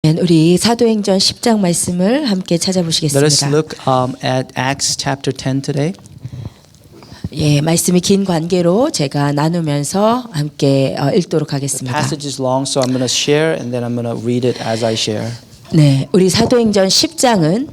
우리 사도행전 10장 말씀을 함께 Let us 찾아보시겠습니다. look at Acts chapter 10 today. 예, 말씀이 긴 관계로 제가 나누면서 함께 읽도록 The 하겠습니다. passage is long, so I'm going to share and then I'm going to read it as I share. 네, 우리 사도행전 10장은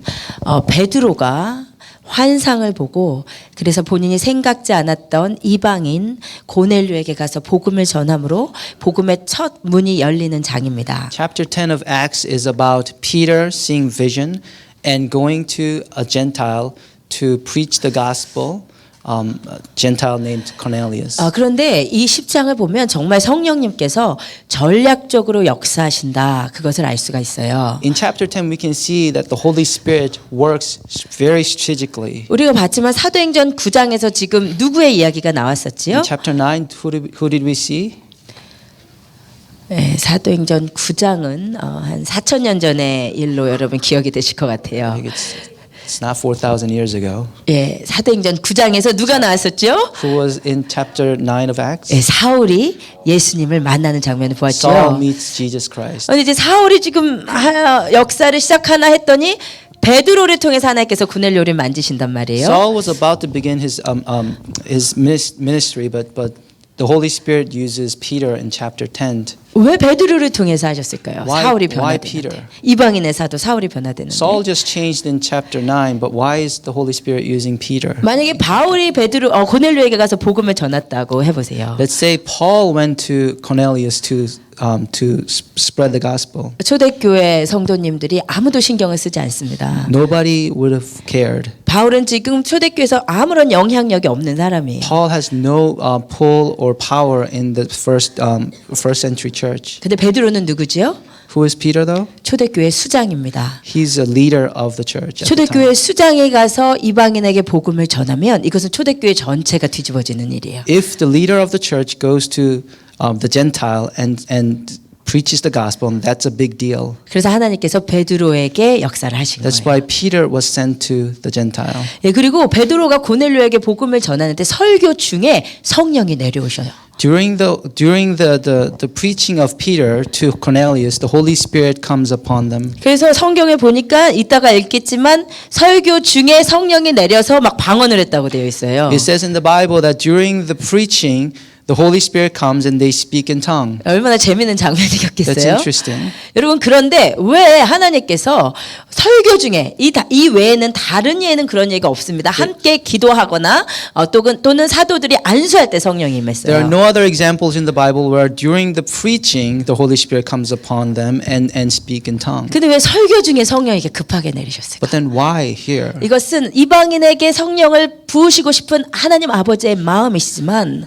베드로가 환상을 보고 그래서 본인이 생각지 않았던 이방인 고넬료에게 가서 복음을 전함으로 복음의 첫 문이 열리는 장입니다. Chapter 10 of Acts is about Peter seeing vision and going to a Gentile to preach the gospel. A Gentile named Cornelius. 그런데 이 10장을 보면 정말 성령님께서 전략적으로 역사하신다. 그것을 알 수가 있어요. In chapter 10 we can see that the Holy Spirit works very strategically. 우리가 봤지만 사도행전 9장에서 지금 누구의 이야기가 나왔었지요? In chapter 9 who did we see? 네, 사도행전 9장은 한 4,000년 전의 일로 여러분 기억이 되실 것 같아요. I think it's not 4,000 years ago. 예, 사도행전 9장에서 누가 나왔었죠? Who was in chapter 9 of Acts? 예, 사울이 예수님을 만나는 장면을 보았죠. Saul meets Jesus Christ. 근데 이제 사울이 지금 역사를 시작하나 했더니 베드로를 통해서 하나님께서 고넬료를 만지신단 말이에요. Saul was about to begin his ministry, but the Holy Spirit uses Peter in chapter 10. 왜 베드로를 통해서 하셨을까요? Why- 사울이 why 변화되는데. Peter? 이방인의 사도 사울이 변화되는데. Saul just changed in chapter 9, but why is the Holy Spirit using Peter? 만약에 바울이 고넬료에게 가서 복음을 전했다고 해보세요. Let's say Paul went to Cornelius to spread the gospel. 초대교회 성도님들이 아무도 신경을 쓰지 않습니다. Nobody would have cared. 바울은 지금 초대교회에서 아무런 영향력이 없는 사람이에요. Paul has no pull or power in the first century church. 근데 베드로는 누구지요? Who is Peter though? 초대교회 수장입니다. He's a leader of the church. at the time. 초대교회 수장에 가서 이방인에게 복음을 전하면 이것은 초대교회 전체가 뒤집어지는 일이에요. If the leader of the church goes to the Gentile and preaches the gospel, that's a big deal. 그래서 하나님께서 베드로에게 역사를 하신 That's 거예요. why Peter was sent to the Gentile. 예, 그리고 베드로가 고넬료에게 복음을 전하는데 설교 중에 성령이 내려오셔요. During the preaching of Peter to Cornelius, the Holy Spirit comes upon them. 그래서 성경에 보니까 이따가 읽겠지만 설교 중에 성령이 내려서 막 방언을 했다고 되어 있어요. It says in the Bible that during the preaching, the Holy Spirit comes and they speak in tongue. 얼마나 재미있는 That's 장면이었겠어요. interesting. 여러분 그런데 왜 하나님께서 설교 중에 이 외에는 다른 예에는 그런 얘기가 없습니다. 함께 기도하거나 또는 사도들이 안수할 때 성령이 There 임했어요. are no other examples in the Bible where during the preaching, the Holy Spirit comes upon them and speak in tongue. 근데 왜 설교 중에 성령이 이렇게 급하게 내리셨을까? But then why here? 이것은 이방인에게 성령을 부으시고 싶은 하나님 아버지의 마음이시지만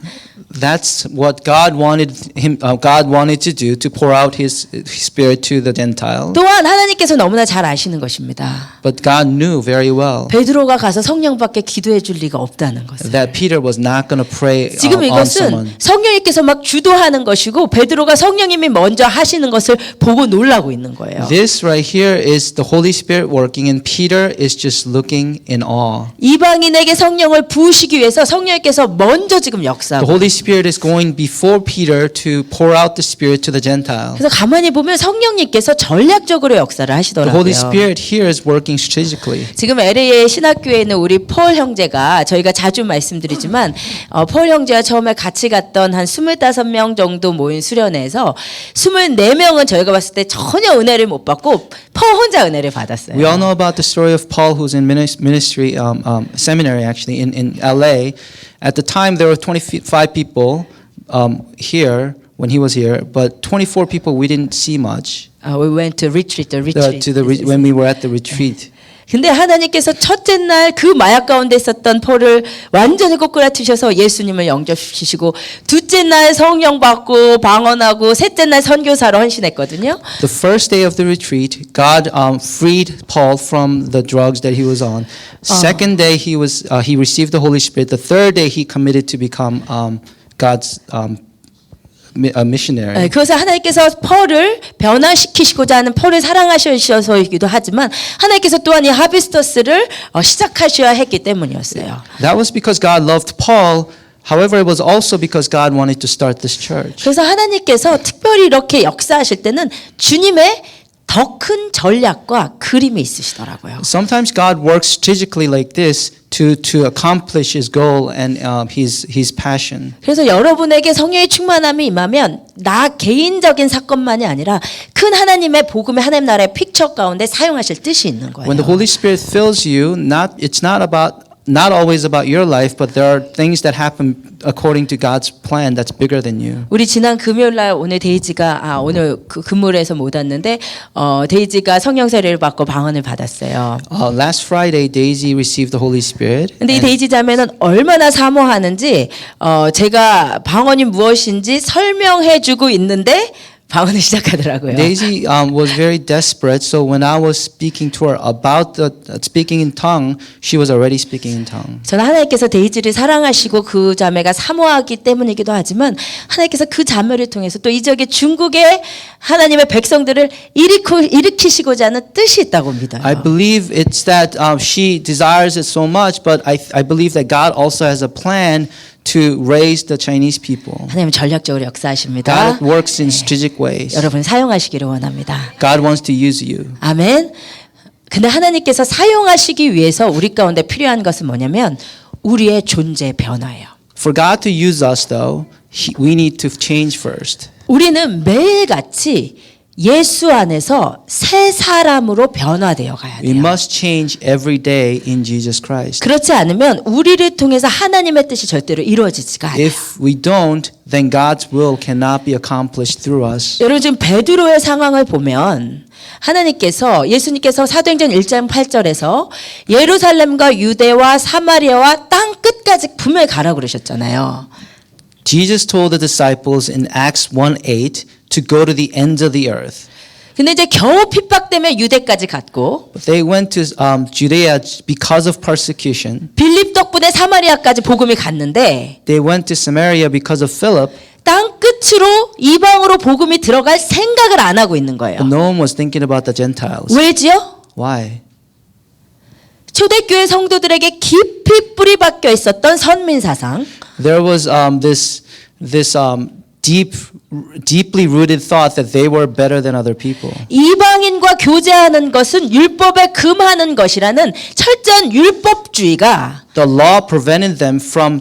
That's what God wanted to do, to pour out His Spirit to the Gentiles. 또한 하나님께서 너무나 잘 아시는 것입니다. But God knew very well 베드로가 가서 성령밖에 기도해 줄 리가 없다는 것을. that Peter was not going to pray 지금 on 이것은 someone. 성령님께서 막 주도하는 것이고 베드로가 성령님이 먼저 하시는 것을 보고 놀라고 있는 거예요. This right here is the Holy Spirit working, and Peter is just looking in awe. 이방인에게 성령을 부으시기 위해서 성령님께서 먼저 지금 The 역사하고. Holy Spirit is going before Peter to pour out the Spirit to the Gentiles. 그래서 가만히 보면 성령님께서 전략적으로 역사를 The 하시더라고요. Holy Spirit here is working strategically. 지금 LA 신학교에 있는 우리 폴 형제가 저희가 자주 말씀드리지만 폴 형제와 처음에 같이 갔던 한 25명 정도 모인 수련회에서 24명은 저희가 봤을 때 전혀 은혜를 못 받고 폴 혼자 은혜를 받았어요. We all know about the story of Paul, who's in ministry seminary actually in LA. At the time, there were 25 people here when he was here, but 24 people we didn't see much. We went to retreat, When we were at the retreat. 근데 하나님께서 첫째 날 그 마약 가운데 있었던 폴을 완전히 꼬꾸라트셔서 예수님을 영접시키시고 둘째 날 성령 받고 방언하고 셋째 날 선교사로 헌신했거든요. The first day of the retreat, God freed Paul from the drugs that he was on. Second day, he received the Holy Spirit. The third day, he committed to become God's a missionary. 그것은 하나님께서 폴을 변화시키시고자 하는 폴을 사랑하셔서이기도 하지만 하나님께서 또한 이 하비스터스를 시작하셔야 했기 때문이었어요. That was because God loved Paul. However, it was also because God wanted to start this church. 그래서 하나님께서 특별히 이렇게 역사하실 때는 주님의 더 큰 전략과 그림이 있으시더라고요. Sometimes God works strategically like this to accomplish His goal and His passion. 그래서 여러분에게 성령의 충만함이 임하면 나 개인적인 사건만이 아니라 큰 하나님의 복음의 하나님 나라의 픽처 가운데 사용하실 뜻이 있는 거예요. When the Holy Spirit fills you, it's not always about your life, but there are things that happen according to God's plan that's bigger than you. 우리 지난 금요일 날 오늘 데이지가 오늘 근무를 못 왔는데 데이지가 성령 세례를 받고 방언을 받았어요. Last Friday, Daisy received the Holy Spirit. 근데 이 데이지 자매는 얼마나 사모하는지 제가 방언이 무엇인지 설명해주고 있는데 방언을 시작하더라고요. Daisy was very desperate, so when I was speaking to her about the speaking in tongue, she was already speaking in tongue. 저는 하나님께서 데이지를 사랑하시고 그 자매가 사모하기 때문이기도 하지만 하나님께서 그 자매를 통해서 또 이 지역의 중국의 하나님의 백성들을 일으키시고자 하는 뜻이 있다고 믿어요. I believe it's that she desires it so much, but I believe that God also has a plan to raise the Chinese people. 하나님은 전략적으로 역사하십니다. God works in strategic ways. 여러분 사용하시기를 원합니다. God wants to use you. 아멘. 근데 하나님께서 사용하시기 위해서 우리 가운데 필요한 것은 뭐냐면 우리의 존재 변화예요. For God to use us, though, we need to change first. 우리는 매일같이 예수 안에서 새 사람으로 변화되어 가야 We 돼요. must change every day in Jesus Christ. 그렇지 않으면 우리를 통해서 하나님의 뜻이 절대로 이루어지지가 않아요. If we don't, then God's will cannot be accomplished through us. 여러분 지금 베드로의 상황을 보면 하나님께서 예수님께서 사도행전 1장 8절에서 예루살렘과 유대와 사마리아와 땅 끝까지 분명히 가라고 그러셨잖아요. Jesus told the disciples in Acts 1:8 to go to the ends of the earth. 근데 이제 겨우 핍박 때문에 유대까지 갔고 But they went to Judea because of persecution. 빌립 덕분에 사마리아까지 복음이 갔는데 They went to Samaria because of Philip. 땅 끝으로 이방으로 복음이 들어갈 생각을 안 하고 있는 거예요. But no one was thinking about the Gentiles. 왜지요? Why? 초대교회 성도들에게 깊이 뿌리 박혀 있었던 선민 사상. There was this deeply rooted thought that they were better than other people. 이방인과 교제하는 것은 율법에 금하는 것이라는 철저한 율법주의가 The law prevented them from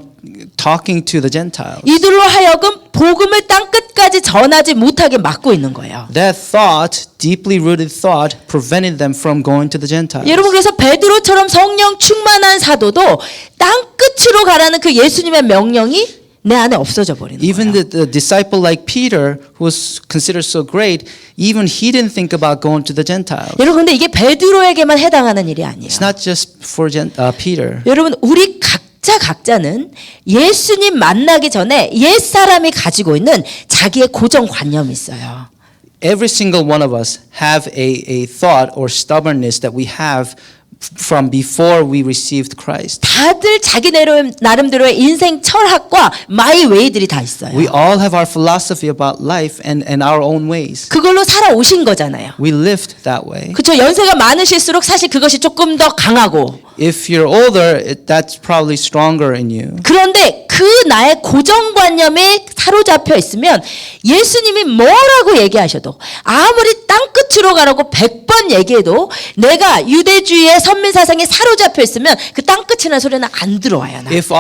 talking to the Gentiles. 이들로 하여금 복음을 땅 끝까지 전하지 못하게 막고 있는 거예요. That thought, deeply rooted thought, prevented them from going to the Gentiles. 여러분 그래서 베드로처럼 성령 충만한 사도도 땅 끝으로 가라는 그 예수님의 명령이 내 안에 없어져 버리는 Even 거예요. the disciple like Peter, who was considered so great, even he didn't think about going to the Gentiles. 여러분 근데 이게 베드로에게만 해당하는 일이 아니에요. It's not just for Peter. 여러분 우리 각자는 예수님 만나기 전에 옛 사람이 가지고 있는 자기의 고정관념이 있어요. Every single one of us have a thought or stubbornness that we have from before we received Christ. 다들 자기 나름대로의 인생 철학과 마이웨이들이 다 있어요. We all have our philosophy about life and our own ways. 그걸로 살아오신 거잖아요. We lived that way. 그렇죠. 연세가 많으실수록 사실 그것이 조금 더 강하고. If you're older, that's probably stronger in you. 그런데 그 나의 고정관념에 사로잡혀 있으면 예수님이 뭐라고 얘기하셔도 아무리 땅끝으로 가라고 100번 얘기해도 내가 유대주의의 선민사상에 사로잡혀 있으면 그 땅끝이라는 소리는 안 들어와요. 나. If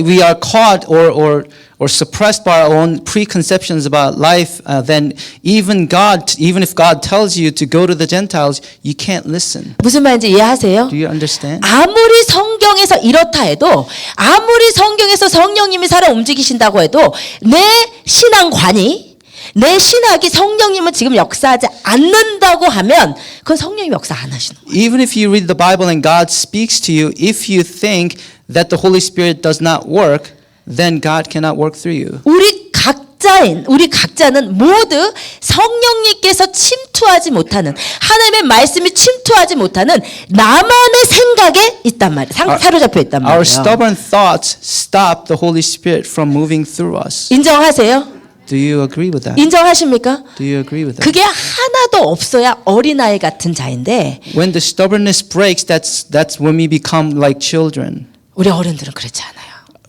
we are caught or suppressed by our own preconceptions about life, then even if God tells you to go to the Gentiles, you can't listen. 무슨 말인지 이해하세요? Do you understand? 아무리 성경에서 이렇다 해도 아무리 성경에서 성령님이 살아 움직이신다고 해도 내 신앙관이 내 신학이 성령님은 지금 역사하지 않는다고 하면 그건 성령이 역사 안 하시는 거예요. Even if you read the Bible and God speaks to you, if you think that the Holy Spirit does not work, then God cannot work through you. 우리 각자는 모두 성령님께서 침투하지 못하는 하나님의 말씀이 침투하지 못하는 나만의 생각에 있단 말이에요. 사로잡혀 있단 Our 말이에요. stubborn thoughts stop the Holy Spirit from moving through us. 인정하세요? Do you agree with that? 인정하십니까? Do you agree with that? 그게 하나도 없어야 어린아이 같은 자인데 When the stubbornness breaks, that's when we become like children. 우리 어른들은 그렇지 않아요.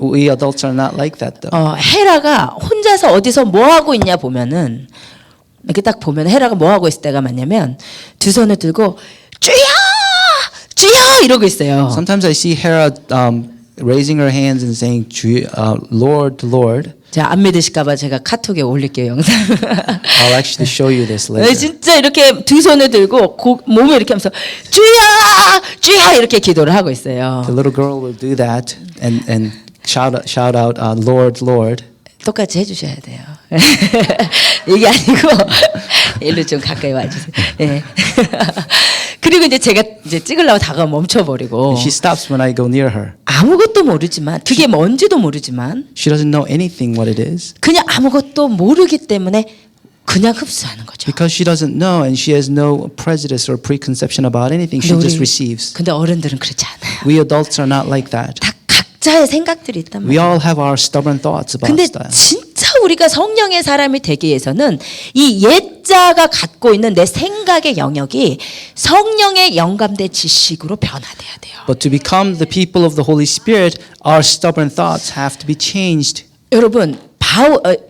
We adults are not like that though. 헤라가 혼자서 어디서 뭐 하고 있냐 보면은 이렇게 딱 보면 헤라가 뭐 하고 있을 때가 많냐면 두 손을 들고 주여 주여 이러고 있어요. Sometimes I see Hera raising her hands and saying, Lord, Lord. 자, 안 믿으실까봐 제가 카톡에 올릴게요 영상. I'll actually show you this 네, later. 진짜 이렇게 두 손을 들고 몸을 이렇게 하면서 주여 주여 이렇게 기도를 하고 있어요. The little girl will do that and shout out, Lord, Lord. 똑같이 해주셔야 돼요. 이게 아니고 일로 좀 가까이 와주세요. 네. 그리고 이제 제가 이제 찍으려고 다가 멈춰버리고 She stops when I go near her. 아무것도 모르지만 그게 뭔지도 모르지만 She doesn't know anything what it is 그냥 아무것도 모르기 때문에 그냥 흡수하는 거죠. because she doesn't know and she has no prejudice or preconception about anything. She just receives. 근데 어른들은 그렇지 않아요. We adults are not like that. 다 각자의 생각들이 있단 We 말이에요. all have our stubborn thoughts about 근데 style. 진짜 우리가 성령의 사람이 되기 위해서는 이 옛자가 갖고 있는 내 생각의 영역이 성령의 영감된 지식으로 변화돼야 돼요. But to become the people of the Holy Spirit, our stubborn thoughts have to be changed. 여러분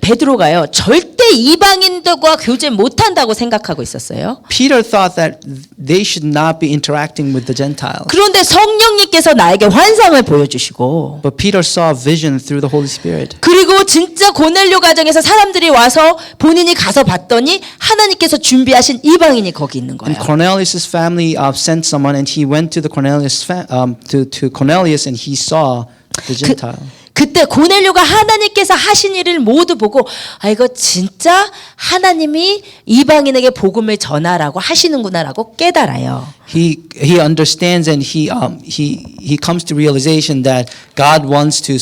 베드로가요 절대 이방인들과 교제 못한다고 생각하고 있었어요. Peter thought that they should not be interacting with the Gentiles. 그런데 성령님께서 나에게 환상을 보여주시고 But Peter saw a vision through the Holy Spirit. 그리고 진짜 고넬료 가정에서 사람들이 와서 본인이 가서 봤더니 하나님께서 준비하신 이방인이 거기 있는 And 거예요. Cornelius' family sent someone, and he went to the to Cornelius, and he saw the Gentile. 그때 고넬료가 하나님께서 하신 일을 모두 보고 아 이거 진짜 하나님이 이방인에게 복음을 전하라고 하시는구나라고 깨달아요. He understands and he comes to realization that God wants to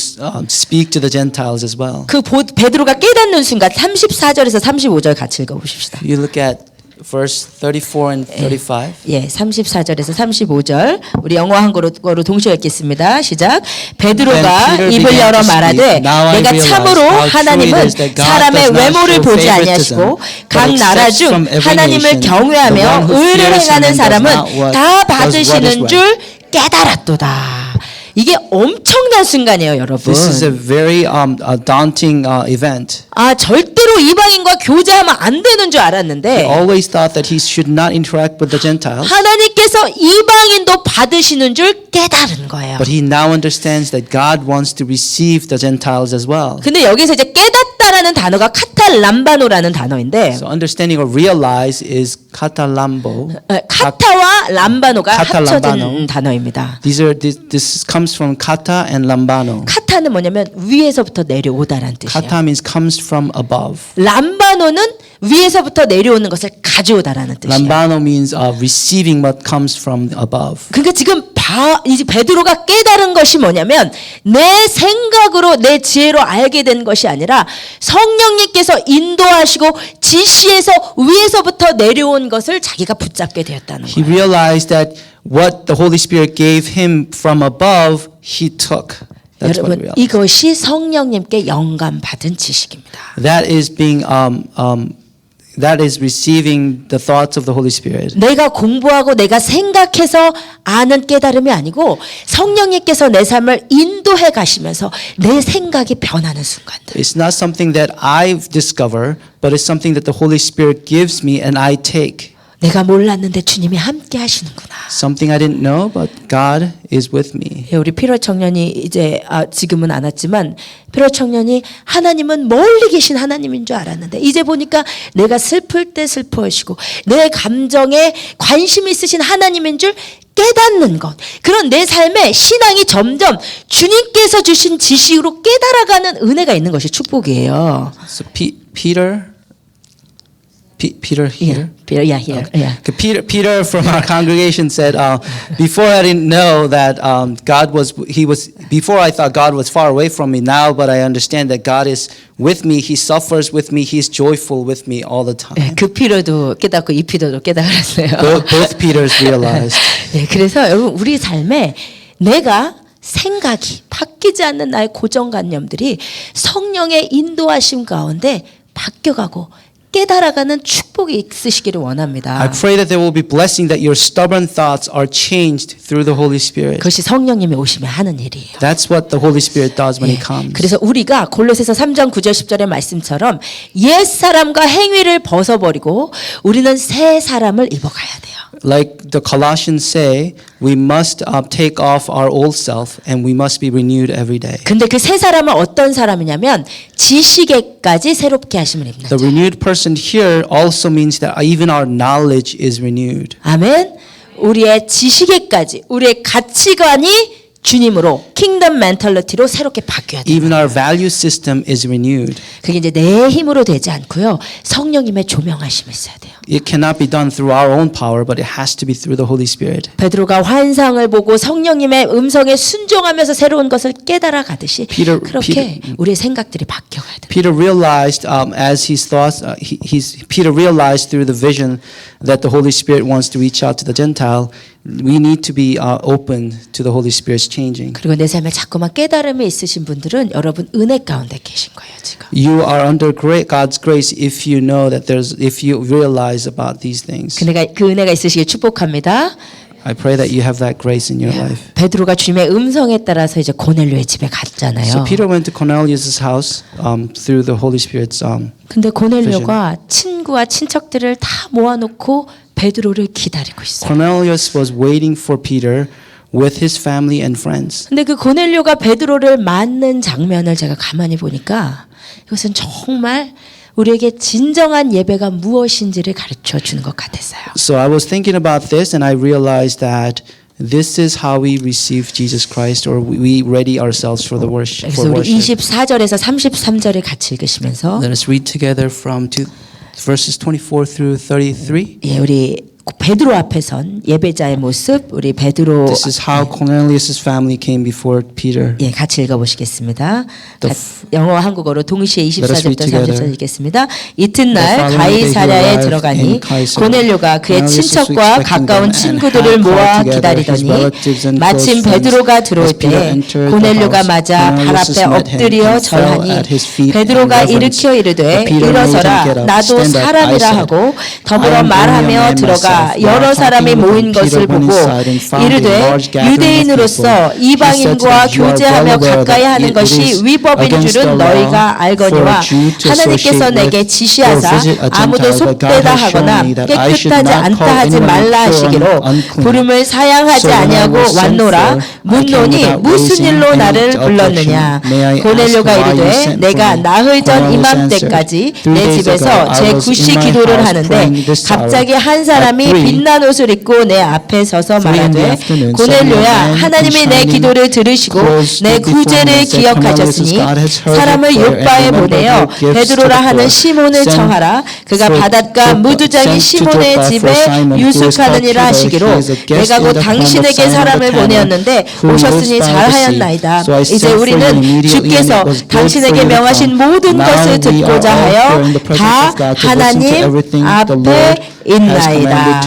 speak to the Gentiles as well. 그 베드로가 깨닫는 순간 34절에서 35절 같이 읽어보십시다. You look at verse 34 and 35. 예, 34절에서 35절 우리 영어 한국어로 동시에 읽겠습니다. 시작. 베드로가 Then Peter 입을 began 열어 to 말하되 speak. Now I 내가 realize 참으로 how true it 하나님은 is that God 사람의 does not 외모를 show 보지 favoritism, 아니하시고 but 각 나라 accepts 중 from every 하나님을 nation the 경외하며 one who 의를 fears him 행하는 and does 사람은 not what 다 does what is 받으시는 right. 줄 깨달았도다. 이게 엄청난 순간이에요, 여러분. This is a very daunting event. 아, 절대로 이방인과 교제하면 안 되는 줄 알았는데 Always thought that he should not interact with the Gentiles, 하나님께서 이방인도 받으시는 줄 깨달은 거예요. but he now understands that God wants to receive the Gentiles as well. 근데 여기서 이제 깨닫다라는 단어가 카탈람바노라는 단어인데 So understanding or realize is katalambo. 카타와 람바노가 카타, 합쳐진 람바노. 단어입니다. This comes from kata and lambano. 카타는 뭐냐면 위에서부터 내려오다라는 뜻이에요. Kata means comes from above. 람바노는 위에서부터 내려오는 것을 가져오다라는 뜻이에요. Lambano means receiving what comes from above. 그러니까 지금 이제 베드로가 깨달은 것이 뭐냐면 내 생각으로 내 지혜로 알게 된 것이 아니라 성령님께서 인도하시고 지시해서 위에서부터 내려온 것을 자기가 붙잡게 되었다는 He 거예요. realized that what the Holy Spirit gave him from above, he took. That's what he 여러분 realized. 이것이 성령님께 영감 받은 지식입니다. That is that is receiving the thoughts of the Holy Spirit. 내가 공부하고 내가 생각해서 아는 깨달음이 아니고 성령님께서 내 삶을 인도해 가시면서 내 생각이 변하는 순간들. It's not something that I discover, but it's something that the Holy Spirit gives me and I take. 내가 몰랐는데 주님이 함께 하시는구나. Something I didn't know, but God is with me. 예, 우리 피로 청년이 이제 지금은 안 왔지만 피로 청년이 하나님은 멀리 계신 하나님인 줄 알았는데 이제 보니까 내가 슬플 때 슬퍼하시고 내 감정에 관심 있으신 하나님인 줄 깨닫는 것. 그런 내 삶의 신앙이 점점 주님께서 주신 지식으로 깨달아가는 은혜가 있는 것이 축복이에요. So Peter here. Yeah, here. Yeah. Peter from our congregation said, before I didn't know that before I thought God was far away from me now, but I understand that God is with me. He suffers with me. He's joyful with me all the time. 예, 그 피로도 깨닫고 이 피로도 깨달았어요. Both Peters realized. 예, 그래서 여러분 우리 삶에 내가 생각이 바뀌지 않는 나의 고정관념들이 성령의 인도하심 가운데 바뀌어가고 깨달아가는 축복이 있으시기를 원합니다. I pray that there will be blessing, that your stubborn thoughts are changed through the Holy Spirit. 그것이 성령님이 오시면 하는 일이에요. That's what the Holy Spirit does when He comes. 그래서 우리가 골로새서 3장 9절 10절의 말씀처럼 옛 사람과 행위를 벗어버리고 우리는 새 사람을 입어가야 돼요. Like the Colossians say, we must take off our old self and we must be renewed every day. 근데 그 새 사람은 어떤 사람이냐면 지식에까지 새롭게 하심을 입는 The 자. renewed person here also means that even our knowledge is renewed. 아멘. 우리의 지식에까지 우리의 가치관이 주님으로 킹덤 멘탈리티로 새롭게 바뀌어야 돼요. Even our value system is renewed. 그게 이제 내 힘으로 되지 않고요. 성령님의 조명하심이 있어야 돼요. It cannot be done through our own power, but it has to be through the Holy Spirit. 베드로가 환상을 보고 성령님의 음성에 순종하면서 새로운 것을 깨달아 가듯이 그렇게 우리의 생각들이 바뀌어가야 돼요. Peter realized as his thoughts, Peter realized through the vision that the Holy Spirit wants to reach out to the Gentile. We need to be open to the Holy Spirit's changing. 그리고 내 삶에 자꾸만 깨달음이 있으신 분들은 여러분 은혜 가운데 계신 거예요 지금. You are under God's grace if you know that if you realize about these things. 그 은혜가 있으시길 축복합니다. I pray that you have that grace in your life. 베드로가 주님의 음성에 따라서 이제 고넬료의 집에 갔잖아요. So Peter went to Cornelius' house through the Holy Spirit's 근데 고넬료가 친구와 친척들을 다 모아놓고 베드로를 기다리고 있어요. Cornelius was waiting for Peter with his family and friends. 근데 그 고넬료가 베드로를 맞는 장면을 제가 가만히 보니까 이것은 정말 우리에게 진정한 예배가 무엇인지를 가르쳐 주는 것 같았어요. So I was thinking about this and I realized that this is how we receive Jesus Christ, or we ready ourselves for the worship. 그래서 우리 24절에서 33절을 같이 읽으시면서 Let us read together from verses 24 through 33. 예, 우리 베드로 앞에 선 예배자의 모습, 우리 베드로 This is how Cornelius' family came before Peter. 예, 같이 읽어보시겠습니다. 영어와 한국어로 동시에 24절부터 30절 읽겠습니다. 이튿날 가이사랴에 들어가니 고넬료가 그의 친척과 가까운 친구들을 모아 기다리더니 마침 베드로가 들어올 때 고넬료가 맞아 발 앞에 엎드려 절하니 베드로가 일으켜 이르되 일어서라 나도 사람이라 하고 더불어 말하며 들어가 여러 사람이 모인 것을 보고 이르되 유대인으로서 이방인과 교제하며 가까이 하는 것이 위법인 줄은 너희가 알거니와 하나님께서 내게 지시하사 아무도 속되다 하거나 깨끗하지 않다 하지 말라 하시기로 부름을 사양하지 아니하고 왔노라. 묻노니 무슨 일로 나를 불렀느냐. 고넬료가 이르되 내가 나흘 전 이맘때까지 내 집에서 제9시 기도를 하는데 갑자기 한 사람이 빛난 옷을 입고 내 앞에 서서 말하되 고넬료야 하나님이 내 기도를 들으시고 내 구제를 기억하셨으니 사람을 요바에 보내어 베드로라 하는 시몬을 청하라. 그가 바닷가 무두장이 시몬의 집에 유숙하느니라 하시기로 내가 곧 당신에게 사람을 보내었는데 오셨으니 잘하였나이다. 이제 우리는 주께서 당신에게 명하신 모든 것을 듣고자 하여 다 하나님 앞에 있나이다.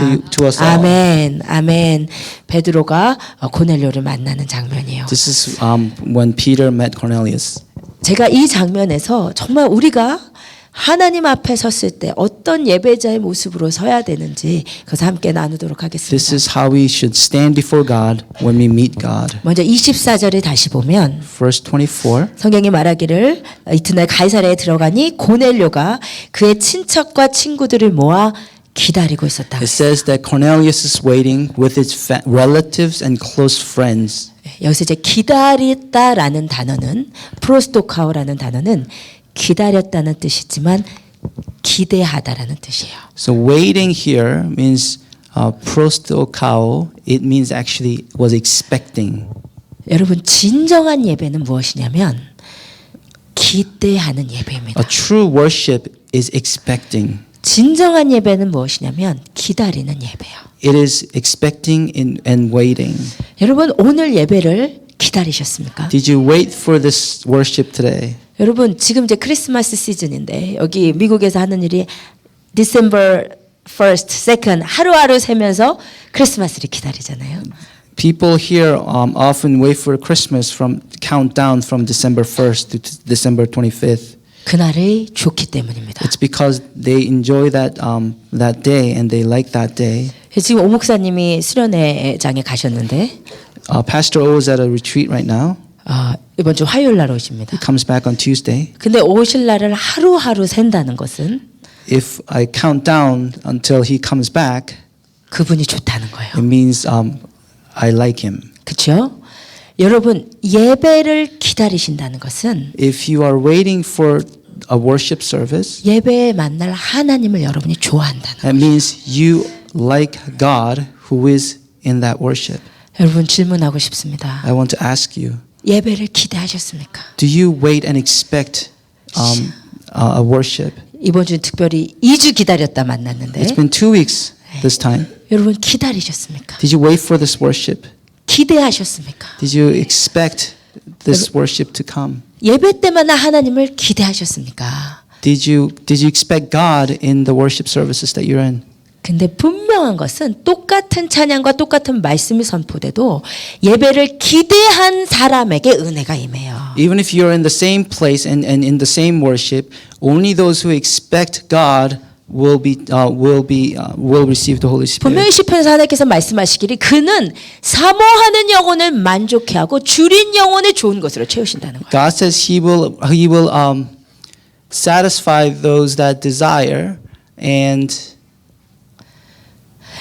아멘, 아멘. 베드로가 고넬료를 만나는 장면이에요. This is when Peter met Cornelius. 제가 이 장면에서 정말 우리가 하나님 앞에 섰을 때 어떤 예배자의 모습으로 서야 되는지 그것을 함께 나누도록 하겠습니다. This is how we should stand before God when we meet God. 먼저 24절을 다시 보면 Verse 24. 성경이 말하기를 이튿날 가이사랴에 들어가니 고넬료가 그의 친척과 친구들을 모아 기다리고 있었다. It says that Cornelius is waiting with his relatives and close friends. 여기서 이제 기다렸다라는 단어는 프로스토카오라는 단어는 기다렸다는 뜻이지만 기대하다라는 뜻이에요. So waiting here means prostokao. It means actually was expecting. 여러분 진정한 예배는 무엇이냐면 기대하는 예배입니다. A true worship is expecting. 진정한 예배는 무엇이냐면 기다리는 예배예요. It is expecting and waiting. 여러분 오늘 예배를 기다리셨습니까? Did you wait for this worship today? 여러분 지금 이제 크리스마스 시즌인데 여기 미국에서 하는 일이 December 1st, 2nd 하루하루 세면서 크리스마스를 기다리잖아요. People here often wait for Christmas from countdown from December 1st to December 25th. 그날이 좋기 때문입니다. It's because they enjoy that day and they like that day. 지금 오 목사님이 수련회장에 가셨는데 Pastor O is at a retreat right now. 이번 주 화요일 날 오십니다. He comes back on Tuesday. 근데 오실 날을 하루하루 샌다는 것은 If I count down until he comes back, 그분이 좋다는 거예요. it means I like him. 그렇죠? 여러분 예배를 기다리신다는 것은 If you are waiting for a worship service, 예배에 만날 하나님을 여러분이 좋아한다는 거예요. that means you like God who is in that worship. 여러분 질문하고 싶습니다. I want to ask you, 예배를 기대하셨습니까? do you wait and expect a worship? 이번 주는 특별히 2주 기다렸다 만났는데 It's been 2 weeks this time. 여러분 기다리셨습니까? Did you wait for this worship? 기대하셨습니까? Did you expect this worship to come? 예배 때마다 하나님을 기대하셨습니까? Did you expect God in the worship services that you're in? 근데 분명한 것은 똑같은 찬양과 똑같은 말씀이 선포돼도 예배를 기대한 사람에게 은혜가 임해요. Even if you're in the same place and in the same worship, only those who expect God will receive the Holy Spirit. 분명히 시편에서 하나님께서 말씀하시기를 그는 사모하는 영혼을 만족해 하고 줄인 영혼을 좋은 것으로 채우신다는 거예요. God says He will satisfy those that desire, and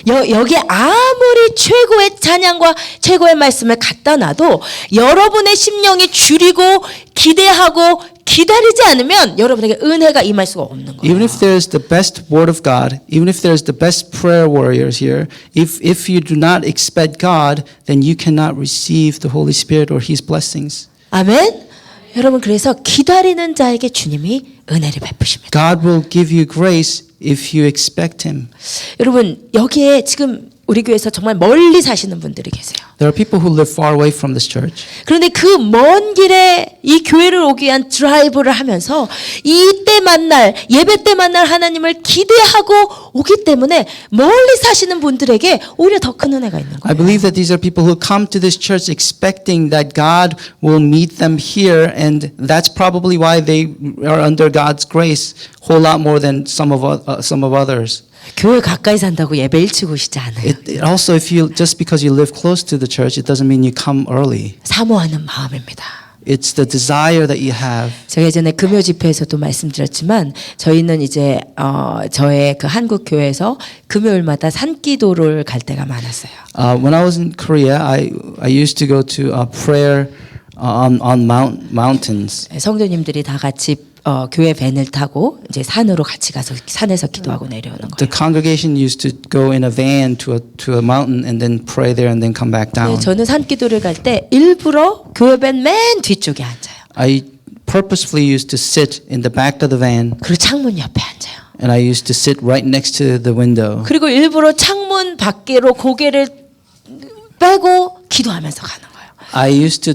여기 아무리 최고의 찬양과 최고의 말씀을 갖다 놔도 여러분의 심령이 줄이고 기대하고 기다리지 않으면 여러분에게 은혜가 임할 수가 없는 거예요. even if there's the best word of God, even if there's the best prayer warriors here, if you do not expect God, then you cannot receive the Holy Spirit or His blessings. 아멘. 여러분 그래서 기다리는 자에게 주님이 은혜를 베푸십니다. God will give you grace if you expect Him. 여러분 여기에 지금 우리 교회에서 정말 멀리 사시는 분들이 계세요. There are people who live far away from this church. 그런데 그 먼 길에 이 교회를 오기 위한 드라이브를 하면서 이때 만날 예배 때 만날 하나님을 기대하고 오기 때문에 멀리 사시는 분들에게 오히려 더 큰 은혜가 있는 I 거예요. believe that these are people who come to this church expecting that God will meet them here, and that's probably why they are under God's grace a whole lot more than some of others. 교회 가까이 산다고 예배 일찍 오시지 않아요. It also, if you just because you live close to the church, it doesn't mean you come early. 사모하는 마음입니다. It's the desire that you have. 제가 예전에 금요 집회에서도 말씀드렸지만 저희는 이제 저의 그 한국 교회에서 금요일마다 산기도를 갈 때가 많았어요. When I was in Korea, I used to go to a prayer on mountains. 성도님들이 다 같이 교회 밴을 타고 이제 산으로 같이 가서 산에서 기도하고 내려오는 The 거예요. congregation used to go in a van to a mountain and then pray there and then come back down. 네, 저는 산기도를 갈 때 일부러 교회 밴 맨 뒤쪽에 앉아요. I purposefully used to sit in the back of the van, 그리고 창문 옆에 앉아요. and I used to sit right next to the window. 그리고 일부러 창문 밖으로 고개를 빼고 기도하면서 가는 거예요. I used to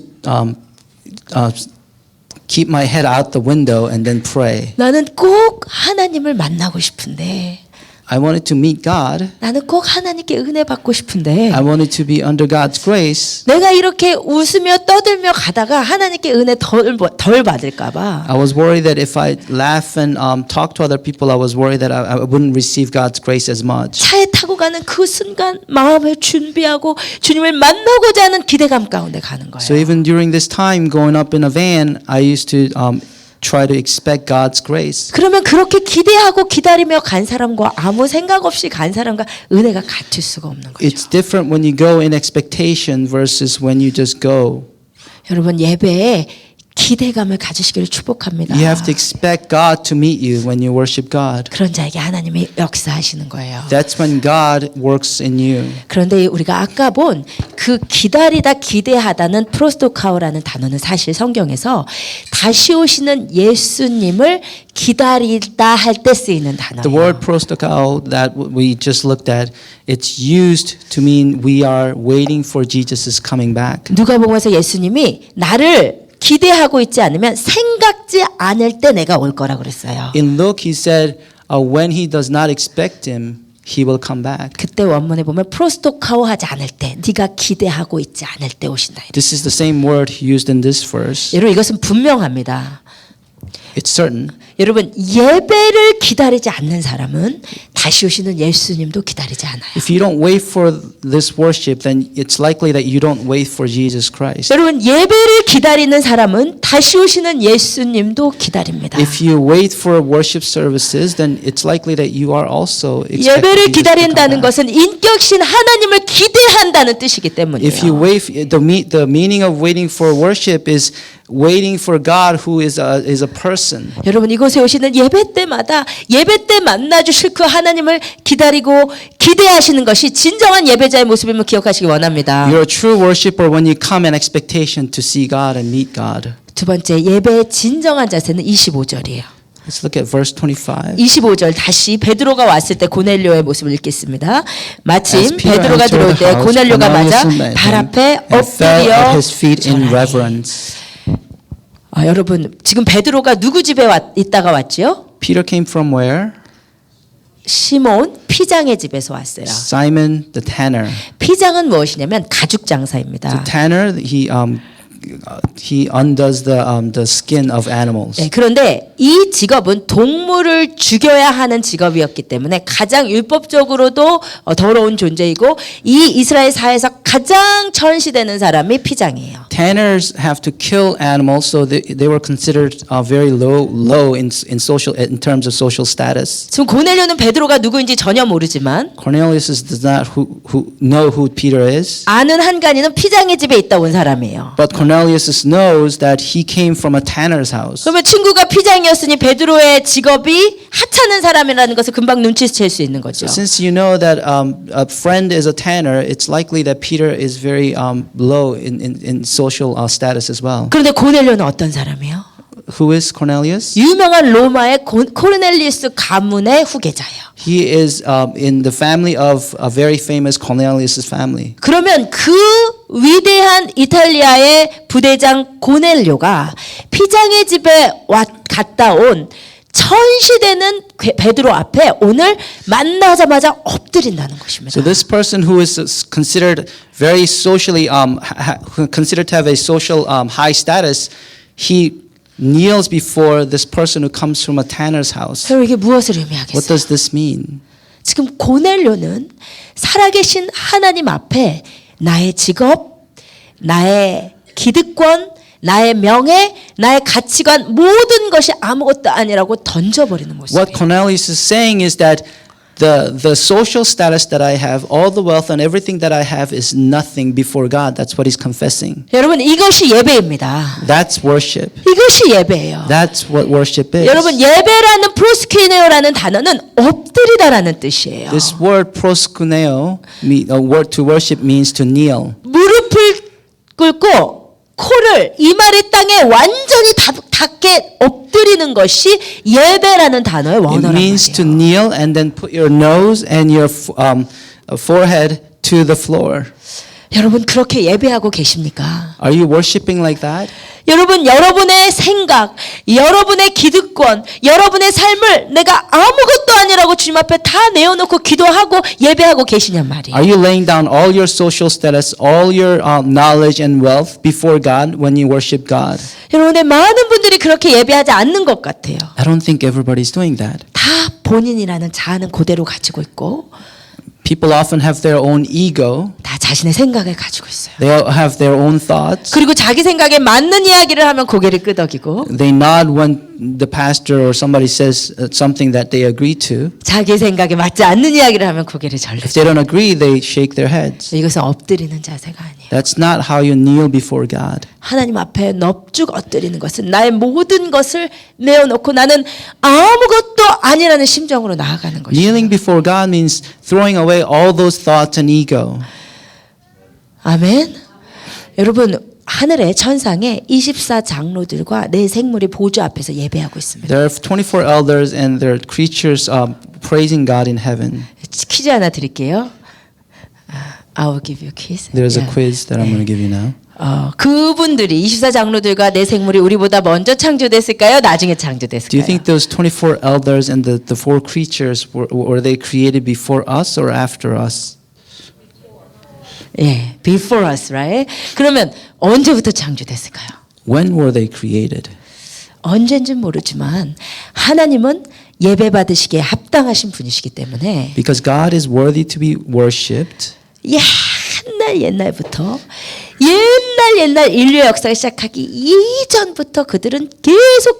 keep my head out the window and then pray. 나는 꼭 하나님을 만나고 싶은데 I wanted to meet God. 나는 꼭 하나님께 은혜 받고 싶은데 I wanted to be under God's grace. 내가 이렇게 웃으며 떠들며 가다가 하나님께 은혜 덜 받을까 봐 I was worried that if I laugh and talk to other people, I was worried that I wouldn't receive God's grace as much. 차에 타고 가는 그 순간 마음을 준비하고 주님을 만나고자 하는 기대감 가운데 가는 거예요. So even during this time going up in a van, I used to try to expect God's grace. 그러면 그렇게 기대하고 기다리며 간 사람과 아무 생각 없이 간 사람과 은혜가 같을 수가 없는 거죠. It's different when you go in expectation versus when you just go. 여러분 예배에 기대감을 가지시기를 축복합니다. You have to expect God to meet you when you worship God. 그런 자에게 하나님이 역사하시는 거예요. That's when God works in you. 그런데 우리가 아까 본 그 기다리다 기대하다는 프로스토카오라는 단어는 사실 성경에서 다시 오시는 예수님을 기다리다 할 때 쓰이는 The 단어예요. word prostokao that we just looked at, it's used to mean we are waiting for Jesus' coming back. 누가복음에서 예수님이 나를 기대하고 있지 않으면 생각지 않을 때 내가 올 거라 그랬어요. In Luke, he said, when he does not expect him, he will come back. 그때 원문에 보면 프로스토카오하지 않을 때, 네가 기대하고 있지 않을 때 오신다. This is the same word used in this verse. 여러분 이것은 분명합니다. It's certain. 여러분 예배를 기다리지 않는 사람은 다시 오시는 예수님도 기다리지 않아요. If you don't wait for this worship, then it's likely that you don't wait for Jesus Christ. 여러분 예배를 기다리는 사람은 다시 오시는 예수님도 기다립니다. If you wait for worship services, then it's likely that you are also expecting 예배를 Jesus to come 기다린다는 back. 것은 인격신 하나님을 기대한다는 뜻이기 If you 때문이에요. wait, the meaning of waiting for worship is waiting for God, who is a person. 여러분 이곳에 오시는 예배 때마다 예배 때 만나 주실 그 하나님을 기다리고 기대하시는 것이 진정한 예배자의 모습임을 기억하시기 원합니다. You're a true worshiper when you come in expectation to see God and meet God. 두 번째 예배의 진정한 자세는 25절이에요. Let's look at verse 25. 25절 다시 베드로가 왔을 때 고넬료의 모습을 읽겠습니다. 마침 As Peter 베드로가 entered 들어올 the 때 house, 고넬료가 맞아 Cornelius met 발 him 앞에 and fell 엎드려 at his feet in 절하니. reverence. 여러분 지금 베드로가 누구 집에 있다가 왔지요? Peter came from where? 시몬 피장의 집에서 왔어요. Simon the tanner. 피장은 무엇이냐면 가죽 장사입니다. The tanner, he undoes the skin of animals. 네, 그런데 이 직업은 동물을 죽여야 하는 직업이었기 때문에 가장 율법적으로도 더러운 존재이고 이 이스라엘 사회에서 가장 천시되는 사람이 피장이에요. Tanners have to kill animals, so they were considered very low in terms of social status. 지금 고넬료는 베드로가 누구인지 전혀 모르지만 Cornelius does not know who Peter is, 아는 한간이는 피장의 집에 있다 온 사람이에요. but Cornelius knows that he came from a tanner's house. 그러면 친구가 피장이었으니 베드로의 직업이 하찮은 사람이라는 것을 금방 눈치챌 수 있는 거죠. Since you know that a friend is a tanner, it's likely that Peter is very low in social status as well. 그런데 고넬료는 어떤 사람이에요? Who is Cornelius? 유명한 로마의 코르넬리우스 가문의 후계자예요. He is in the family of a very famous Cornelius' family. 그러면 그 위대한 이탈리아의 부대장 고넬료가 피장의 집에 갔다 온 천시되는 베드로 앞에 오늘 만나자마자 엎드린다는 것입니다. So this person who is considered very socially considered to have a social high status, he kneels before this person who comes from a tanner's house. 그럼 이게 무엇을 What 의미하겠어요? does this mean? 지금 고넬료는 살아계신 하나님 앞에 나의 직업, 나의 기득권, 나의 명예, 나의 가치관 모든 것이 아무것도 아니라고 던져버리는 What 모습이에요. Cornelius is saying is that the social status that I have, all the wealth and everything that I have is nothing before God. That's what he's confessing. 여러분 이것이 예배입니다. That's worship. 이것이 예배예요. That's what worship is. 여러분 예배라는 프로스키네오라는 단어는 엎드리다라는 뜻이에요. This word proskuneo, a word to worship, means to kneel. 무릎을 꿇고 코를 이마를 땅에 완전히 닿게 엎드리는 것이 예배라는 단어의 It 원어란 means to 말이에요. kneel and then put your nose and your forehead to the floor. 여러분 그렇게 예배하고 계십니까? Are you worshiping like that? 여러분 여러분의 생각, 여러분의 기득권, 여러분의 삶을 내가 아무것도 아니라고 주님 앞에 다 내어놓고 기도하고 예배하고 계시냔 말이에요. Are you laying down all your social status, all your knowledge and wealth before God when you worship God? 여러분의 많은 분들이 그렇게 예배하지 않는 것 같아요. I don't think everybody's doing that. 다 본인이라는 자아는 그대로 가지고 있고 People often have their own ego. 다 자신의 생각을 가지고 있어요. They all have their own thoughts. 그리고 자기 생각에 맞는 이야기를 하면 고개를 끄덕이고 They nod when the pastor or somebody says something that they agree to. 자기 생각에 맞지 않는 이야기를 하면 고개를 If 절르죠. they don't agree, they shake their heads. 이것은 엎드리는 자세가 아니에요. That's not how you kneel before God. 하나님 앞에 넙죽 엎드리는 것은 나의 모든 것을 내어놓고 나는 아무것도 아니라는 심정으로 나아가는 것이에요. Kneeling before God means throwing away all those thoughts and ego. 아멘. 여러분 하늘의 천상에 24장로들과 내 생물이 보좌 앞에서 예배하고 있습니다. There are 24 elders and their creatures praising God in heaven. 퀴즈 하나 드릴게요. I will give you a quiz. There's a Yeah. quiz that I'm going to give you now. 그분들이 24장로들과 내 생물이 우리보다 먼저 창조됐을까요? 나중에 Do you 창조됐을까요? think those 24 elders and the four creatures were they created before us or after us? 예, before us, right? 그러면 언제부터 창조됐을까요? When were they created? 언젠진 모르지만 하나님은 예배 받으시기에 합당하신 분이시기 때문에 Because God is worthy to be worshipped. 옛날부터 옛날 인류의 역사가 시작하기 이전부터 그들은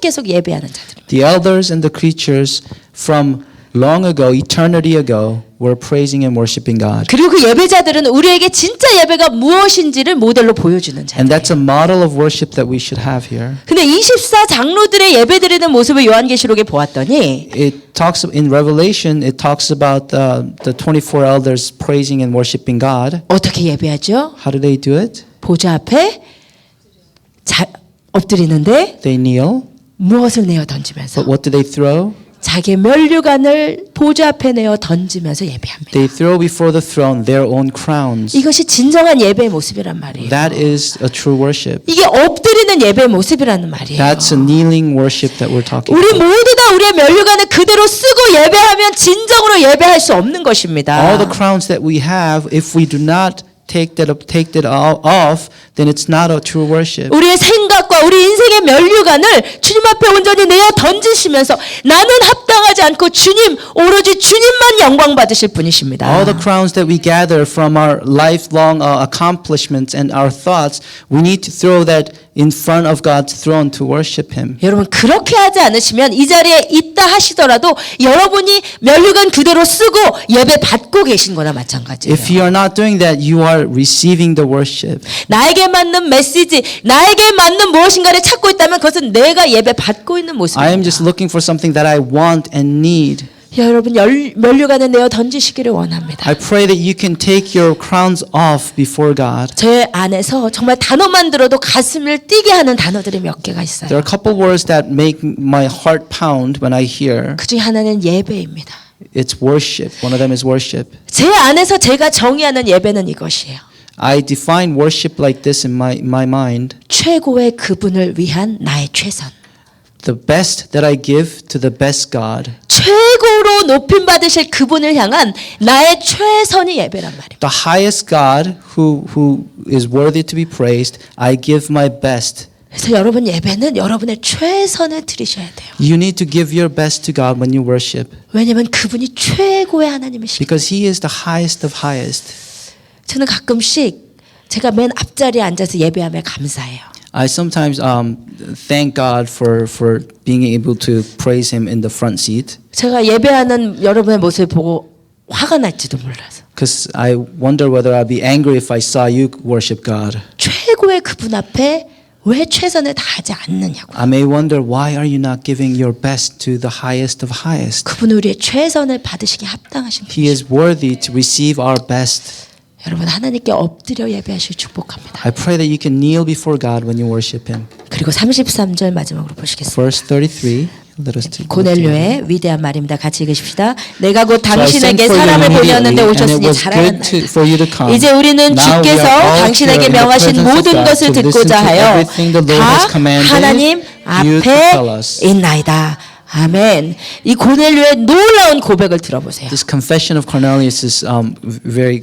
계속 예배하는 자들입니다. The elders and the creatures from long ago, eternity ago, were praising and worshiping God. 그리고 그 예배자들은 우리에게 진짜 예배가 무엇인지를 모델로 보여주는 And 자들. that's a model of worship that we should have here. 근데 24 장로들의 예배드리는 모습을 요한계시록에 보았더니 It talks in Revelation, it talks about the 24 elders praising and worshiping God. 어떻게 예배하죠? How do they do it? 보좌 앞에 엎드리는데 They kneel. 무엇을 내어 던지면서 But what do they throw? 자기의 면류관을 보좌 앞에 내어 던지면서 예배합니다. They throw before the throne their own crowns. 이것이 진정한 예배의 모습이란 말이에요. That is a true worship. 이게 엎드리는 예배의 모습이라는 말이에요. That's a kneeling worship that we're talking 우리 about. 모두 다 우리의 면류관을 그대로 쓰고 예배하면 진정으로 예배할 수 없는 것입니다. All the crowns that we have, if we do not take that off, then it's not a true worship. 우리의 생각과 우리 인생의 면류관을 주님 앞에 온전히 내어 던지시면서 나는 합당하지 않고 주님 오로지 주님만 영광 받으실 분이십니다. All the crowns that we gather from our lifelong accomplishments and our thoughts, we need to throw that in front of God's throne to worship Him. 여러분 그렇게 하지 않으시면 이 자리에 있다 하시더라도 여러분이 면류관 그대로 쓰고 예배 받고 계신 거나 마찬가지예요. If you are not doing that, you are receiving the worship. 나에게 맞는 메시지, 나에게 맞는 무엇인가를 찾고 있다면 그것은 내가 예배 받고 있는 모습입니다. I am just looking for something that I want and need. 여러분 면류관을 내어 던지시기를 원합니다. I pray that you can take your crowns off before God. 제 안에서 정말 단어만 들어도 가슴을 뛰게 하는 단어들이 몇 개가 있어요. There are a couple words that make my heart pound when I hear. 그 중에 하나는 예배입니다. It's worship. One of them is worship. 제 안에서 제가 정의하는 예배는 이것이에요. I define worship like this in my mind. 최고의 그분을 위한 나의 최선. The best that I give to the best God. 최고로 높임 받으실 그분을 향한 나의 최선이 예배란 말입니다. The highest God who is worthy to be praised, I give my best. 그래서 여러분 예배는 여러분의 최선을 드리셔야 돼요. You need to give your best to God when you worship 왜냐하면 그분이 최고의 하나님이시기 because He is the highest of highest. 저는 가끔씩 제가 맨 앞자리에 앉아서 예배하며 감사해요. I sometimes thank God for being able to praise Him in the front seat 제가 예배하는 여러분의 모습을 보고 화가 날지도 몰라서. because I wonder whether I'd be angry if I saw you worship God. 최고의 그분 앞에 왜 최선을 다하지 않느냐고. I may wonder why are you not giving your best to the highest of highest? 그분은 우리의 최선을 받으시기 합당하신 He 분이시죠. is worthy to receive our best. 여러분 하나님께 엎드려 예배하시길 축복합니다. I pray that you can kneel before God when you worship Him. 그리고 33절 마지막으로 보시겠습니다. Verse 33. Let us take 고넬료의 위대한 말입니다. 같이 읽으십시다. 내가 곧 So I sent 당신에게 for you 사람을 보내었는데 immediately, and it 오셨으니 was good 잘하였나이다. for you to come. 이제 우리는 Now we 주께서 are all 당신에게 here in the 명하신 presence of 모든 God 것을 to listen 듣고자 to 하여 everything the Lord has 다 commanded 하나님 you to tell 앞에 us. 있나이다. 아멘. 이 고넬료의 놀라운 고백을 들어보세요. This confession of Cornelius is very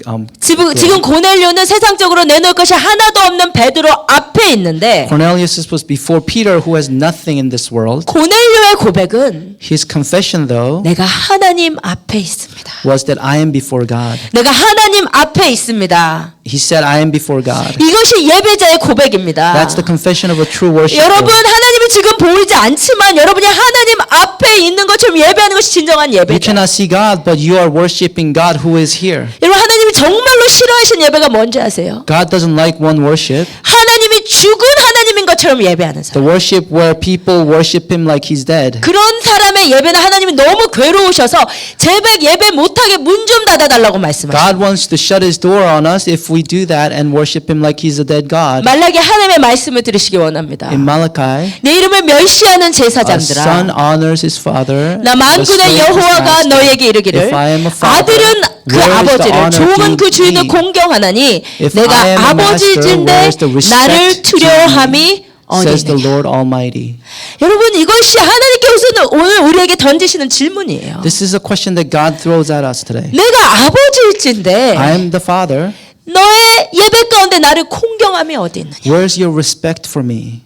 지금 고넬료는 세상적으로 내놓을 것이 하나도 없는 베드로 앞에 있는데 Cornelius was before Peter who has nothing in this world. 고넬료의 고백은 His confession though 내가 하나님 앞에 있습니다. was that I am before God. 내가 하나님 앞에 있습니다. He said I am before God. 이것이 예배자의 고백입니다. That's the confession of a true worshiper. 여러분 하나님이 지금 보이지 않지만 여러분이 하나님 앞에 있는 것처럼 예배하는 것이 진정한 You 예배죠. cannot see God, but you are worshiping God who is here. 여러분 하나님이 정말로 싫어하시는 예배가 뭔지 아세요? God doesn't like one worship. 하나님이 죽은 하나님인 것처럼 예배하는 The 사람. worship where people worship Him like He's dead. 그런 사람의 예배는 하나님이 너무 괴로우셔서 제발 예배 못하게 문 좀 닫아달라고 말씀하셔요. God wants to shut His door on us if we do that and worship Him like He's a dead God. 말라기 하나님의 말씀을 들으시기 원합니다. In Malachi, 내 이름을 멸시하는 a 제사장들아 son honors his father. 나 the 만군의 slave his 여호와가 master. 너에게 이르기를 If I am a father, 아들은 그 where is the 아버지를 honor 종은 그 due 주인을 thee? 공경하나니 If 내가 I am a master, 아버지인데 where is the respect 나를 due 두려워함이 thee? Says the 어디냐. Lord Almighty. 여러분 이것이 하나님께서 오늘 우리에게 던지시는 질문이에요. This is a question that God throws at us today. 내가 아버지일진데 I am the father. 너의 예배 가운데 나를 공경함이 어디 있느냐. Where's your respect for me?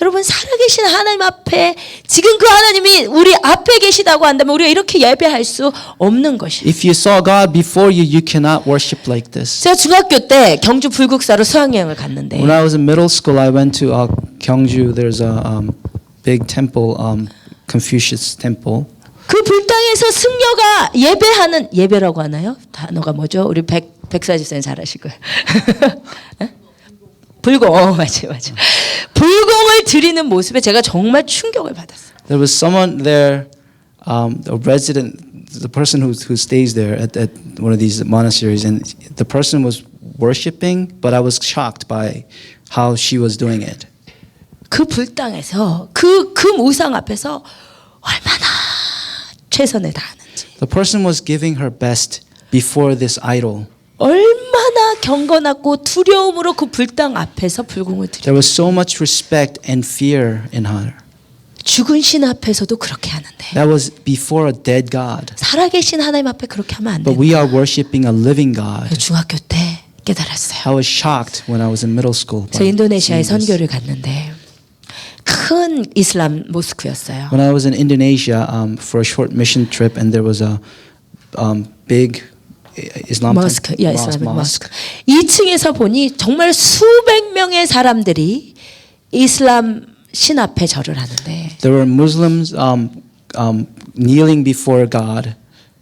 여러분 살아계신 하나님 앞에 지금 그 하나님이 우리 앞에 계시다고 한다면 우리가 이렇게 예배할 수 없는 것이에요. If you saw God before you, you cannot worship like this. 제가 중학교 때 경주 불국사로 수학여행을 갔는데 When I was in middle school, I went to Gyeongju. There's a big temple, Confucius Temple. 그 불당에서 승려가 예배하는 예배라고 하나요? 단어가 뭐죠? 우리 백사 집사님 잘 아실 거예요. 불공, 맞아요. 불공을 드리는 모습에 제가 정말 충격을 받았어요. There was someone there, a resident, the person who stays there at one of these monasteries, and the person was worshiping, but I was shocked by how she was doing it. 그 불당에서 그 우상 앞에서 얼마나 최선을 다하는지, The person was giving her best before this idol. 얼마나 경건하고 두려움으로 그 불당 앞에서 불공을 드려. There was so much respect and fear in her. 죽은 신 앞에서도 그렇게 하는데 That was before a dead God. 살아계신 하나님 앞에 그렇게 하면 안 But 돼요. we are worshiping a living God. 중학교 때 깨달았어요. I was shocked when I was in middle school. 저 인도네시아에 seeing this. 선교를 갔는데 큰 이슬람 모스크였어요. When I was in Indonesia for a short mission trip, and there was a big Islam 머스크, 이슬람 머스크. 2층에서 보니 정말 수백 명의 사람들이 이슬람 신 앞에 절을 하는데 There were Muslims kneeling before God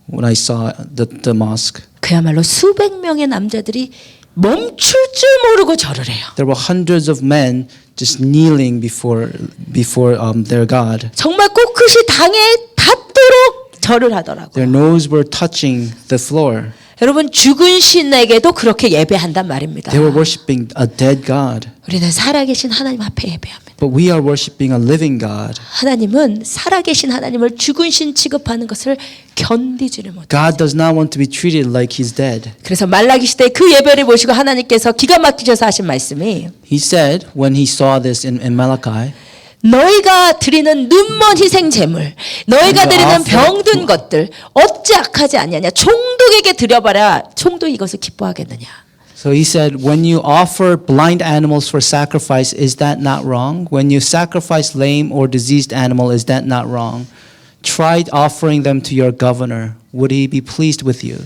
when I saw the mosque. 그야말로 수백 명의 남자들이 멈출 줄 모르고 절을 해요. There were hundreds of men just kneeling before their God. 정말 코끝이 당에 닿도록 절을 하더라고요. Their nose were touching the floor. 여러분 죽은 신에게도 그렇게 예배한단 말입니다. They were worshiping a dead God. 우리는 살아계신 하나님 앞에 예배합니다. But we are worshiping a living God. 하나님은 살아계신 하나님을 죽은 신 취급하는 것을 견디지를 못해요. God does not want to be treated like He's dead. 그래서 말라기 시대 그 예배를 보시고 하나님께서 기가 막히셔서 하신 말씀이 He said when He saw this in Malachi, 너희가 드리는 눈먼 희생 제물, 너희가 드리는 병든 것들 어찌 악하지 아니하냐. 총독에게 드려봐라. 총독이 이것을 기뻐하겠느냐. so He said, when you offer blind animals for sacrifice, is that not wrong? When you sacrifice lame or diseased animal, is that not wrong? Try offering them to your governor. Would he be pleased with you?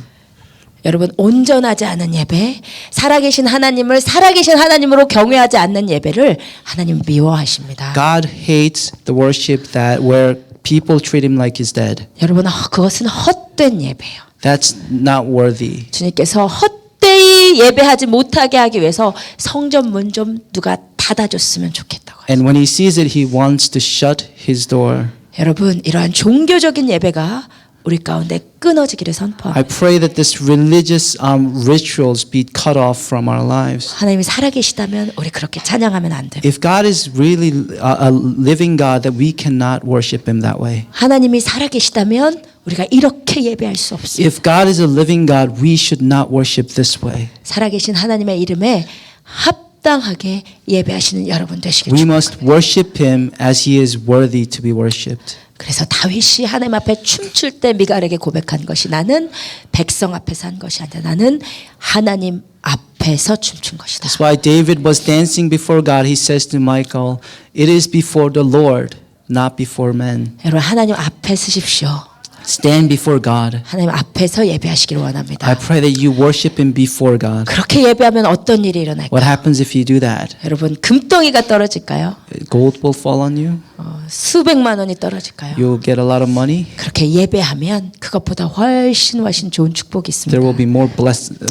여러분 온전하지 않은 예배, 살아계신 하나님을 살아계신 하나님으로 경외하지 않는 예배를 하나님 미워하십니다. God hates the worship that where people treat him like he's dead. 여러분 그것은 헛된 예배예요. That's not worthy. 주님께서 헛되이 예배하지 못하게 하기 위해서 성전 문 좀 누가 닫아줬으면 좋겠다고. And when he sees it, he wants to shut his door. 여러분 이러한 종교적인 예배가 우리 가운데 끊어지기를 I 선포합니다. pray that this religious rituals be cut off from our lives. 하나님이 살아계시다면 우리 그렇게 찬양하면 안 됩니다. If God is really a living God, that we cannot worship him that way. 하나님이 살아계시다면 우리가 이렇게 예배할 수 없습니다. If God is a living God, we should not worship this way. 살아계신 하나님의 이름에 합당하게 예배하시는 여러분 되시길 We 축복합니다. must worship him as he is worthy to be worshipped. 그래서 다윗이 하나님 앞에 춤출 때 미갈에게 고백한 것이 나는 백성 앞에서 한 것이 아니라 나는 하나님 앞에서 춤춘 것이다. That's why David was dancing before God. He says to Michal, "It is before the Lord, not before men." 여러분 하나님 앞에 서십시오. Stand before God. 하나님 앞에서 예배하시기를 I 원합니다. pray that you worship him before God. 그렇게 예배하면 어떤 일이 일어날까요? What happens if you do that? 여러분 금덩이가 떨어질까요? Gold will fall on you. 수백만 원이 떨어질까요? You'll get a lot of money. 그렇게 예배하면 그것보다 훨씬 좋은 축복이 있습니다. There will be more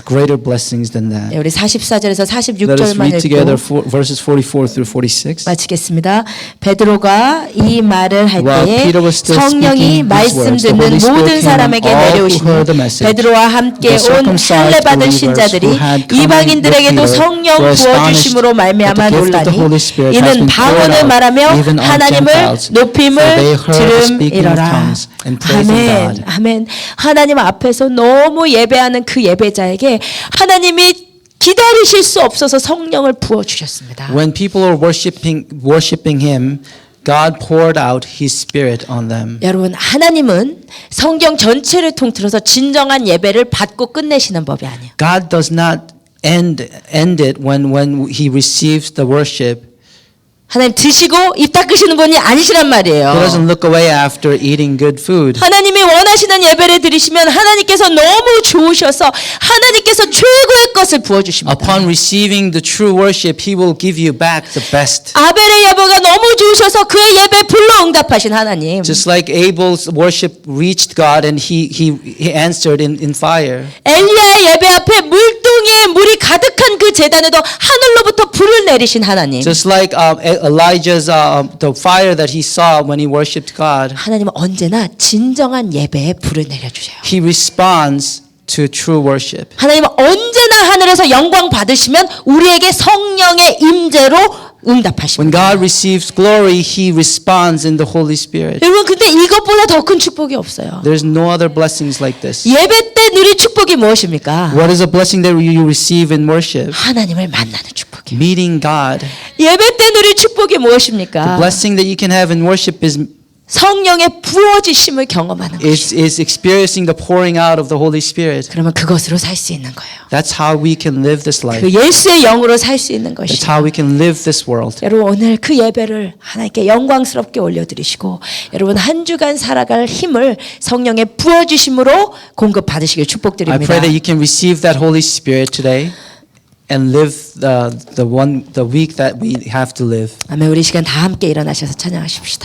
greater blessings than that. 네, 우리 44절에서 Let us 46절만 read together 읽고 verses 44 through 46. 마치겠습니다. 베드로가 이 말을 할 While 때에 Peter was still 성령이 speaking these 말씀 words, the 듣는 Holy Spirit 모든 came on 사람에게 all who 내려오시니 heard the message. 베드로와 함께 The 온 circumcised 할례 받은 believers 신자들이 who had come 이방인들에게도 with Peter 성령 were astonished 부어주심으로 말미암아 that the gift of the 놀라니 Holy Spirit has 이는 been poured 방언을 out 말하며 even on 하나님을 Gentiles, 높임을 for they heard the speaking of 들음이러라. tongues and praising 아멘. God. 아멘. 하나님 앞에서 너무 예배하는 그 예배자에게 하나님이 기다리실 수 없어서 성령을 부어 주셨습니다. When people are worshiping him, God poured out his spirit on them. 여러분 하나님은 성경 전체를 통틀어서 진정한 예배를 받고 끝내시는 법이 아니에요. God does not end it when he receives the worship. 하나님 드시고 입 닦으시는 분이 아니시란 말이에요. He doesn't look away after eating good food. 하나님이 원하시는 예배를 드리시면 하나님께서 너무 좋으셔서 하나님께서 최고의 것을 부어주십니다. Upon receiving the true worship, He will give you back the best. 아벨의 예배가 너무 좋으셔서 그의 예배에 불러 응답하신 하나님. Just like Abel's worship reached God and he answered in fire. 엘리야의 예배 앞에 물동이에 물이 가득한 그 제단에도 하늘로부터 불을 내리신 하나님. Just like Elijah's the fire that he saw when he worshipped God. 하나님은 언제나 진정한 예배에 불을 내려주세요. He responds to true worship. 하나님은 언제나 하늘에서 영광 받으시면 우리에게 성령의 임재로 When 응답하십니다. God receives glory, He responds in the Holy Spirit. 여러분 근데 이것보다 더 큰 축복이 없어요. There's no other blessings like this. 예배 때 누릴 축복이 무엇입니까? What is a blessing that you receive in worship? 하나님을 만나는 축복이에요. Meeting God. 예배 때 누릴 축복이 The 무엇입니까? blessing that you can have in worship 성령의 부어지심을 경험하는 것이에요. is experiencing the pouring out of the Holy Spirit. 그러면 그것으로 살 수 있는 거예요. That's how we can live this life. 그 예수의 영으로 살 수 있는 That's 것이에요. how we can live this world. 여러분 오늘 그 예배를 하나님께 영광스럽게 올려드리시고 여러분 한 주간 살아갈 힘을 성령의 부어주심으로 공급받으시길 I 축복드립니다. pray that you can receive that Holy Spirit today and live the week that we have to live. 아멘. 우리 시간 다 함께 일어나셔서 찬양하십시다.